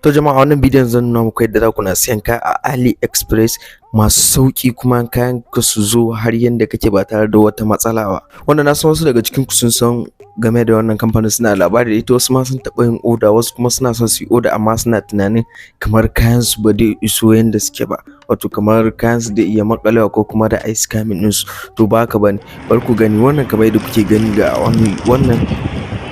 To jama'a, wannan bidiyon zan nuna muku yadda za ku na siyan kaya a AliExpress masu sauki kuma kayan ka su zo har yanda kake ba tare da wata matsala ba. Wanda na san wasu daga cikin ku sun san game da wannan kamfanin, suna labari da ita, wasu ma sun taɓa yin oda, wasu kuma suna son su yi oda amma suna tunanin kamar kayan su ba zai iso yanda suke ba, wato kamar kayan su zai iya makalewa ko kuma da ai scamming din su. To ba haka bane, bar ku gani wannan kamar yadda kuke gani ga wannan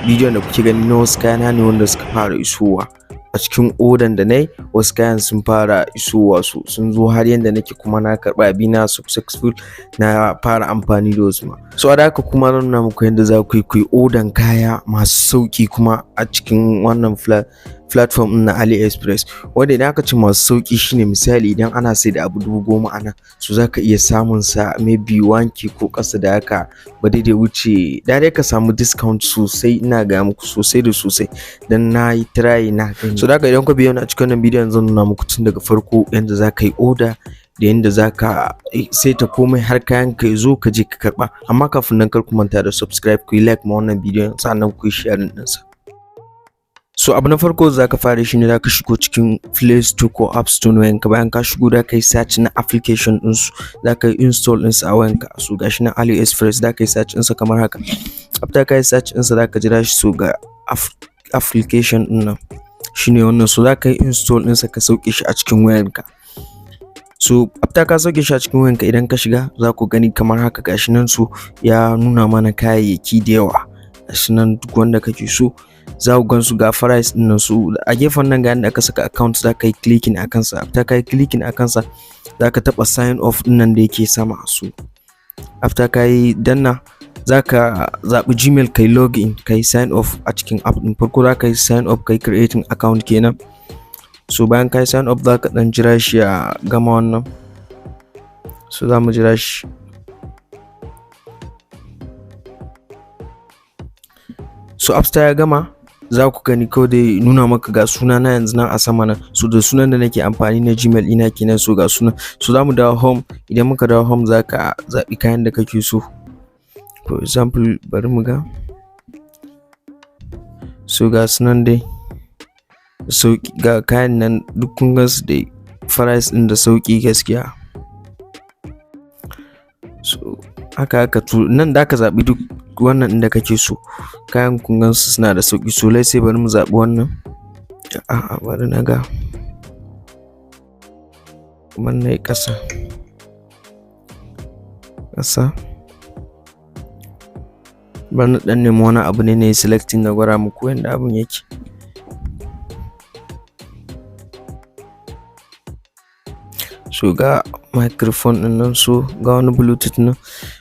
bidiyon da kuke gani na wasu kayana ne wanda suka fara isowa. A cikin odan da nayi wasu kayan sun fara isowa, su sun zo har yanda nake kuma na karɓa abina successful, na fara amfani da wasu ma. So a haka kuma zan nuna muku yadda za ku yi odan kaya masu sauki kuma a cikin wannan platform ɗin na AliExpress. Wanda idan aka ce masu sauki shine misali idan ana sai da abu 10,000 a nan, so za ka iya samun sa maybe 1K ko ƙasa da haka, ba dai wuce dai ka samu discount sosai. Ina ga muku sosai da sosai dan na yi try na gani. So da haka idan ku biyo ni a cikin wannan bidiyon zan nuna muku tun daga farko yadda za ka yi oda da yadda za ka saita komai har kayan ka zo ka je ka karɓa. Amma kafin nan kar ku manta da subscribe, ku yi like ma wannan bidiyon, sannan ku yi sharing ɗinsa. So abu na farko za ka fara shi ne za ka shigo cikin Play Store ko App Store na wayanka. Bayan ka shigo za ka yi search na application ɗinsu, za ka yi install ɗinsu a wayanka. So gashi na AliExpress za ka yi search ɗinsa kamar haka. After ka yi search ɗinsa za ka jira shi, so ga application ɗin nan shine wannan. So za ka yi install ɗinsa ka sauke shi a cikin wayanka. So after ka sauke shi a cikin wayanka, idan ka shiga za ku gani kamar haka, gashi nan so ya nuna mana kayayyaki da yawa. Gashi nan duk wanda kake so za ku gansu, ga price din nan. So a gefen nan ga yanda aka saka account, za ka yi clicking a kansa. After ka yi clicking a kansa za ka taɓa sign off din nan da yake sama. So after ka yi danna, za ka zaɓi Gmail, ka yi login, ka yi sign off a cikin app din. Farko za ka yi sign off, ka yi creating account kenan. So bayan ka yi sign off za ka ɗan jira shi ya gama wannan. So za mu jira shi. So after ya gama za ku gani kawai dai nuna maka ga suna na yanzu nan a sama nan. So da sunan da nake amfani na Gmail ina kenan. So ga sunan. So za mu dawo home. Idan muka dawo home za ka zaɓi kayan da kake so. For example bari mu ga. So ga sunan dai sauki, ga kayan nan duk kun gansu dai price ɗin da sauki gaskiya. So haka nan da ka zaɓi duk wannan inda kake so. Kayan kun gansu suna da sauki. So let's say bari mu zaɓi wannan. A'a bari na ga wannan ƙasa bari na ɗan nemi wani abu ne na yi selecting na gwada muku yadda abun yake. So ga microphone din nan, so ga wani bluetooth nan.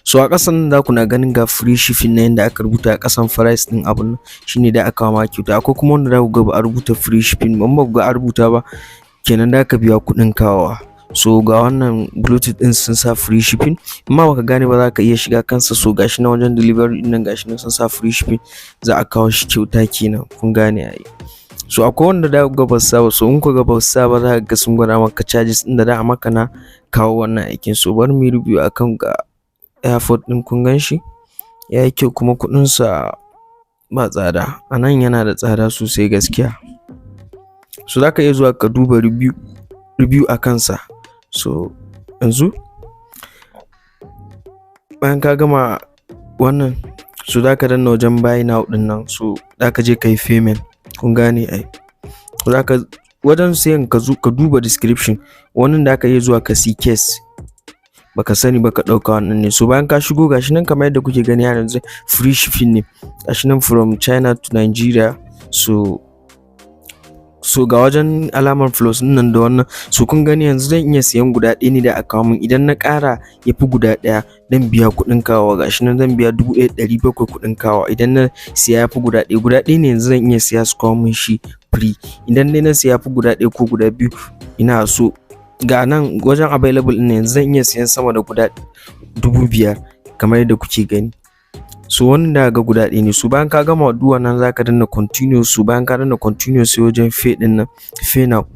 So a ƙasan nan za ku na ganin ga free shipping na yanda aka rubuta a ƙasan price din abun nan shine da aka ma kyauta. Akwai kuma wanda za ku ga ba a rubuta free shipping ba, ba ga a rubuta ba kenan da ka biya kuɗin kawowa. So ga wannan bluetooth din sun sa free shipping, amma baka gane ba za ka iya shiga kansa. So gashi na wajen delivery din nan, gashi nan sun sa free shipping, za a kawo shi kyauta kenan, kun gane ai. So akwai wanda da ga ba sa ba. So in ku ga ba sa ba, za ka ga sun gwada maka charges din da a maka na kawo wannan aikin. So bari mu review akan ga airport din, kun gan shi yayi kyau kuma kuɗin sa ba tsada. Anan yana da tsada sosai gaskiya. So za ka iya zuwa ka duba review a kansa. So yanzu bayan ka gama wannan, so za ka danna wajen buy now din nan. So za ka je ka yi payment, kun gane ai. Za ka wajen sayan ka duba description, wannan da aka iya zuwa ka see case, baka sani ba ka ɗauka wannan ne. So bayan ka shigo gashi nan kamar yadda kuke gani yanzu free shipping ne, gashi nan from China to Nigeria. So ga wajen alamar plus nan da wannan. So kun gani yanzu zan iya siyan guda ɗaya ne da aka kawo min. Idan na ƙara ya fi guda ɗaya dan biya kuɗin kawo. Gashi nan zan biya 1,700 kuɗin kawo. Idan na siya ya fi guda ɗaya ne yanzu zan iya siya su kawo min shi free. Idan dai na siya fi guda ɗaya ko guda biyu, ina so ga nan wajen available ɗin yanzu zan iya siyan sama da guda 5,000 kamar yadda kuke gani. So wannan da ga guda ɗaya ne. So bayan ka gama duk wannan za ka danna continue. So bayan ka danna continue sai wajen pay din nan, pay now.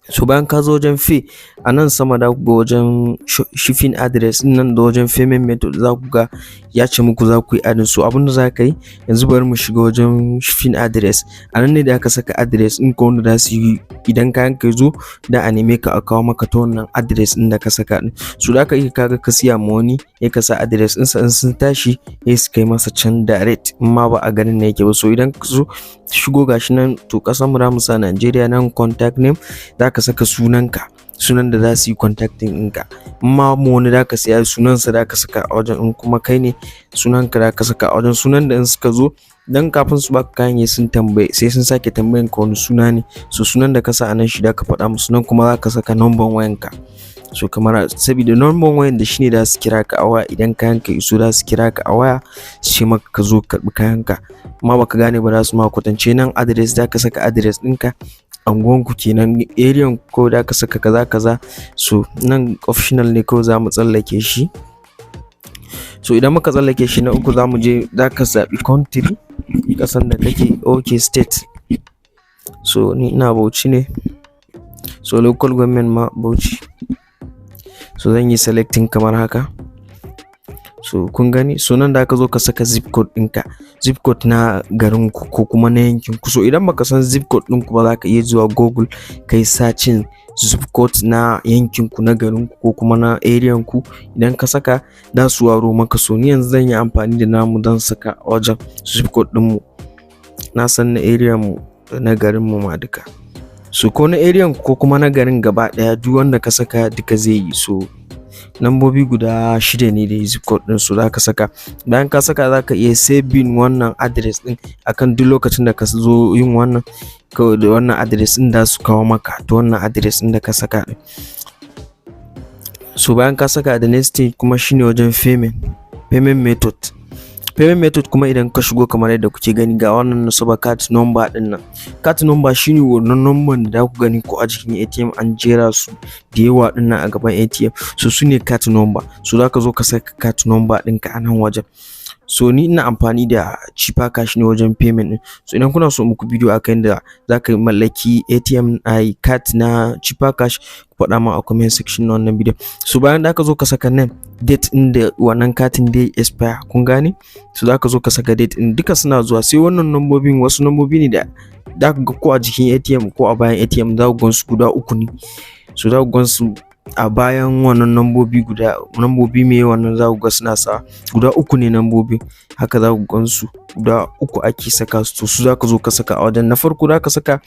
So bayan ka zo wajen pay, a nan sama da ku ga wajen shipping address nan da wajen payment method za ku ga ya ce muku za ku yi adin. So abinda za ka yi yanzu, bari mu shiga wajen shipping address. A nan ne da aka saka address ɗin ka wanda za su yi idan kayan ka zo da a neme ka a kawo maka ta wannan address ɗin da ka saka ɗin. So da ka iya kaga ka siya ma wani ya ka sa address ɗinsa, in sun tashi ya su kai masa can direct in ma ba a garin ne yake ba. So idan ka zo shigo gashi nan, to ƙasar mu za mu sa Nigeria, nan contact name za ka saka sunanka, sunan da za su yi contacting ɗinka. In ma wani da ka siya sunansa da ka saka a wajen, in kuma kai ne sunanka da ka saka a wajen. Sunan da in suka zo dan kafin su baka kayan sun tambaye, sai sun sake tambayan ka wani suna ne. So sunan da ka sa a nan shi da ka faɗa musu, nan kuma za ka saka number wayanka. So kamar saboda number wayan da shine da su kira ka a waya idan kayan ka iso, da su kira ka a waya su ce maka ka zo karɓi kayan ka. Amma baka gane ba, za su ma kwatance. Nan address da ka saka address ɗinka, anguwanku kenan, area ko da ka saka kaza kaza. So nan optional ne ko za mu tsallake shi. So idan muka tsallake shi na uku, za mu je za ka zaɓi country, ƙasan da kake. Okay, state. So ni ina Bauchi ne, so local government ma Bauchi. So zan yi selecting kamar haka. So kun gani, so nan da aka zo ka saka zip code ɗinka, zip code na garin ku ko kuma na yankin ku. So idan baka san zip code ɗinku ba, za ka iya zuwa Google kai searching zip code na yankin ku, na garin ku ko kuma na area ku. Idan ka saka da su waro maka. So ni yanzu zan yi amfani da namu don saka a wajen zip code ɗinmu. Na san na area mu da na garin mu ma duka. So ko na area ku ko kuma na garin gaba ɗaya, duk wanda ka saka duka zai yi. So lambobi guda 6 ne da zip code ɗin, su za ka saka. Bayan ka saka, za ka iya saving wannan address ɗin akan duk lokacin da ka zo yin wannan, kawai da wannan address ɗin da su kawo maka to wannan address ɗin da ka saka ɗin. So bayan ka saka, da next thing kuma shine wajen payment method. Payment method kuma idan ka shigo kamar yadda kuke gani, ga wannan nasaba card number ɗin nan. Card number shine wannan number da ku gani ko a jikin ATM an jera su da yawa ɗin nan a gaban ATM. So su ne card number. So za ka zo ka saka card number ɗinka a nan wajen. So ni ina amfani da cheaper cash ne wajen payment ɗin. So idan kuna so muku bidiyo akan da za ka mallaki ATM card na cheaper cash, ku faɗa min a comment section na wannan bidiyon. So bayan da ka zo ka saka name, date ɗin da wannan katin dai expire, kun gane. So za ka zo ka saka date ɗin, duka suna zuwa. Sai wannan nambobin, wasu nambobi ne da ka ga ko a jikin ATM ko a bayan ATM, za ku gansu guda uku ne. So za ku gansu a bayan wannan nambobi me wannan za ku ga suna sa guda uku ne nambobi, haka za ku gansu guda uku ake saka su. To su za ka zo ka saka a wajen. Na farko za ka saka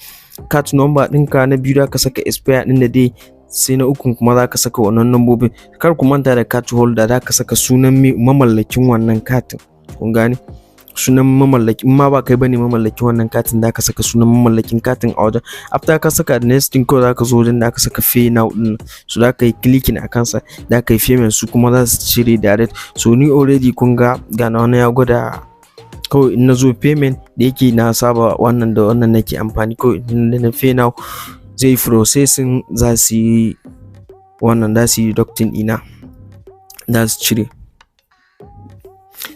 card number ɗinka, na biyu za ka saka expire ɗin da dai, sai na ukun kuma za ka saka wannan nambobin. Kar ku manta da card holder, za ka saka sunan mamallakin wannan katin, kun gane. Sunan mamallaki, in ma ba kai bane mamallakin wannan katin, da ka saka sunan mamallakin katin a wajen. After ka saka, da next thing kawai za ka zo wajen da aka saka pay now ɗin. So za ka yi clicking a kansa, da ka yi payment, su kuma za su cire direct. So ni already kun ga na wani ya gwada, kawai in na zo payment da yake na saba wannan da wannan nake amfani, kawai in na pay now zai processing, za su yi wannan, za su yi deducting ina, za su cire.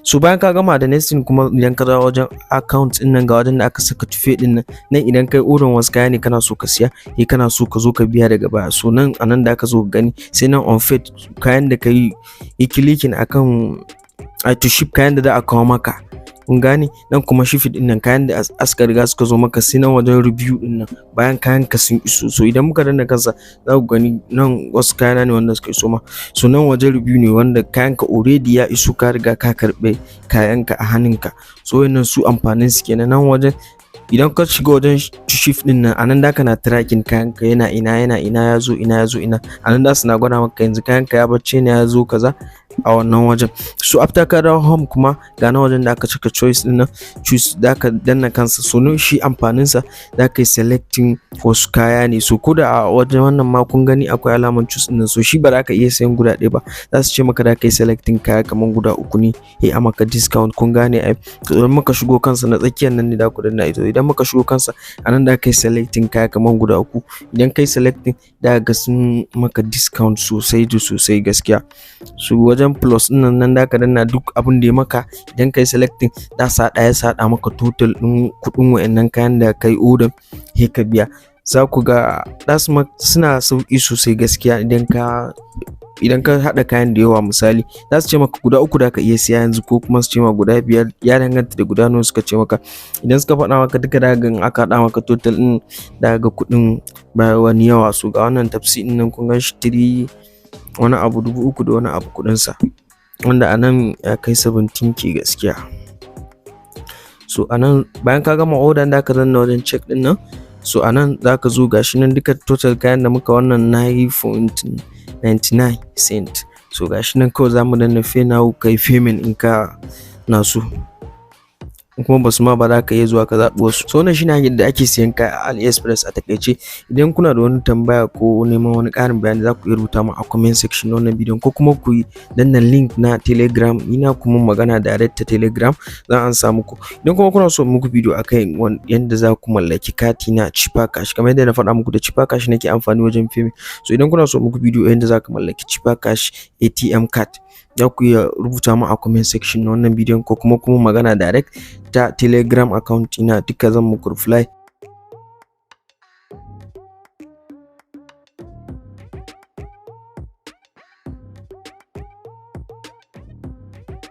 So bayan ka gama, da next thing kuma idan ka dawo wajen account ɗin nan, ga wajen da aka saka tufe ɗin nan idan kai order wasu kaya ne kana so ka siya, kana so ka zo ka biya daga baya. So nan anan da aka zo ka gani, sai nan on paid, kayan da kai yi clicking akan to ship, kayan da za a kawo maka, kun gane. Nan kuma ship ɗin nan, kayan da aska riga suka zo maka, sai nan wajen review ɗin nan, bayan kayan ka sun iso. So idan muka danna kansa, za ku gani nan wasu kayana ne wanda suka iso ma. So nan wajen review ne wanda kayan ka already ya iso, ka riga ka karɓe kayan ka a hannunka. So wannan su amfanin su kenan. Nan wajen idan ka shiga wajen shift din nan, anan da kana tracking kayan ka, yana ina ya zo ina, anan da suna gwada maka yanzu kayan ka ya bacce ne, ya zo kaza a wannan wajen. So after ka dawo home kuma, ga na wajen da aka cika choice din nan, choose da ka danna kansa. So nan shi amfanin sa, da ka yi selecting wasu kaya ne. So ko da a wajen wannan ma kun gani akwai alaman choose din nan, so shi ba za ka iya sayan guda ɗaya ba, za su ce maka da ka yi selecting kaya kaman guda uku ne, a maka discount, kun gane ai. So idan muka shigo kansa na tsakiyar nan ne da ku danna ito, idan muka shigo kansa anan da ka yi selecting kaya kaman guda uku. Idan ka yi selecting, da ga sun maka discount sosai da sosai gaskiya. So wajen plus ɗin nan da ka danna duk abin da ya maka, idan ka yi selecting, da sa ɗaya sa maka total ɗin kuɗin wa'annan kayan da ka yi order, sai ka biya. za ku ga suna sauƙi sosai gaskiya idan ka haɗa kayan da yawa. Misali za su ce maka guda 3 da ka iya siya yanzu, ko kuma su ce maka guda 5, ya danganta da guda nawa suka ce maka. Idan suka faɗa maka duka da ga in aka haɗa maka total ɗin da ga kuɗin ba wani yawa. So ga wannan tafsi ɗin nan kun gan shi 3 wani abu 3,000 da wani abu kuɗinsa, wanda a nan ya kai 17k gaskiya. So a nan bayan ka gama order da ka zanna wajen check ɗin nan, so a nan za ka zo gashi nan duka total kayan da muka wannan 9.99 cent. So gashi nan kawai za mu danna pay now kai payment in ka na so, kuma basu ma ba za ka iya zuwa ka zaɓi wasu. So wannan shine hanyar da ake siyan kaya a AliExpress a takaice. Idan kuna da wani tambaya ko neman wani ƙarin bayani, za ku iya rubuta mu a comment section na wannan bidiyon, ko kuma ku yi danna link na Telegram ina kuma magana direct ta Telegram, zan ansa muku. Idan kuma kuna so muku bidiyo akan yanda za ku mallaki kati na cheaper cash, kamar yadda na faɗa muku da cheaper cash nake amfani wajen payment. So idan kuna so muku bidiyo yanda za ka mallaki cheaper cash ATM card, za ku iya rubuta mu a comment section na wannan bidiyon, ko kuma magana direct ta Telegram account ina, duka zan muku reply.